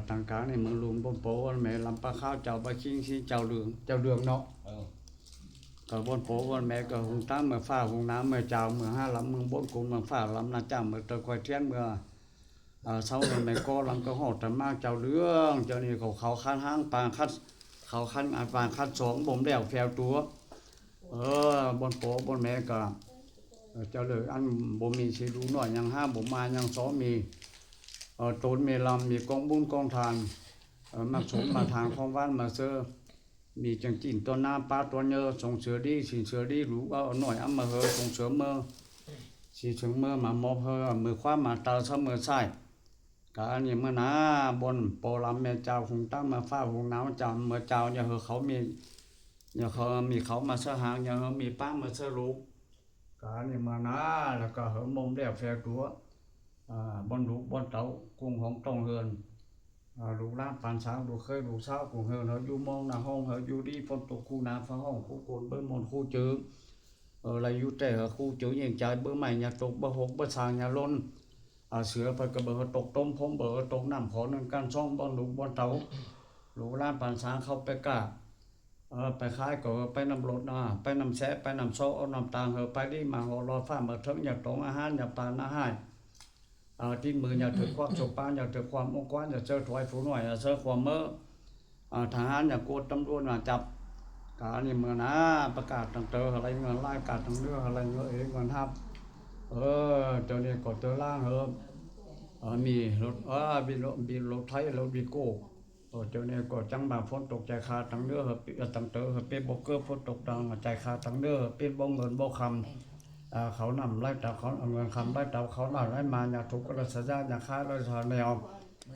ทางการนี่มึงลุงปนโปวันแม่ลำปลาข้าวเจ้าปลาคิงสิเจ้าเดืองเนาะก็บนโปวันแม่ก็หุงตามเมื่อฟ้าหุงน้ำเมื่อเจ้าเมื่อห้าลำเมืองบนกุลเมืองฟ้าลำนาจ้าเมื่อตะคอยเทียนเมื่อเช้าวันแม่ก็ลำก็หอดแต่มากเจ้าเรื่องเจ้านี่เขาคันห้างปางคัดเขาคันปางคัดสองบ่มแล้วแฝวตัวบนโปบนแม่ก็เจ้าเลยอันบ่มีสิรู้น้อยยังห้าบ่มายังสอมีตนมีลำมีกองบุญกองทานมาสมมาทางของวันมาเซอมีจังจินตัวน้ำปลาตัวเนื้อส่งเสือดีสิเสือดีรู้เอาหน่อยเอามาเฮอส่งเสือเมื่อสิถึงเมื่อมามอบเฮอมือคว้ามาตาเสมอใส่กอันนี้เมื่อนาบนโปรลำแม่เจ้าคงตั้งมาฟ้าคงน้ำจำเมื่อเจ้าอย่าเฮอเขามีอย่าเขามีเขามาเสหางอย่าเฮอมีป้ามาเสลูกกอันนี้เมื่อนาแล้วก็เฮอมมแล้วแฝงตัวบนลูกบนเต้ากุ้งของตองเฮือนลูกล้านปานช้างลูกเคยลูกเช้ากุ้งเฮือนเฮาอยู่มองหน้าห้องเฮาอยู่ดีฝนตกคู่น้ำฟ้าห้องคู่โกนเบิ้ลมนคู่จื้ออะไรอยู่แต่เฮาคู่จื้อยังใจเบิ้ลใหม่อย่าตกบ่หกบ่สางอย่าล้นเสือไปกระเบิดตกต้มพมเบิดตกน้ำขอนึงกันช่องบนลูกบนเต้าลูกล้านปานช้างเข้าไปกล้าไปขายก็ไปนำรถไปนำแสะไปนำโซ่เอานำตางเฮาไปดีมาหอรอฟ้ามาถึงอยากตรงอาหารอยากปานอาหารที่มืออยากถือความโชคปานอยากถือความองค์กรอยากเจอถอยผู้หน่อยอยากเจอความเมื่อทหารอยากโกดตำรวจมาจับการนี่เมื่อนะประกาศต่างเตออะไรเงินไล่การต่างเรื่องอะไรเงินเงินทับเจ้านี่กดเตอล่างมีรถมีรถไทยรถวีโก้เจ้านี่ก็จังบ่ฝนตกใจคาต่างเรื่องต่างเตอเป็นโบเกอร์ฝนตกดังใจคาต่างเรื่องเป็นบ่เงินบ่คำเขานำไล่จับเขาเอาเงินคำไล่จับเขาหน่าไล่มาอย่าทุกข์กระสัญญาอย่าฆ่าไล่ทานแนว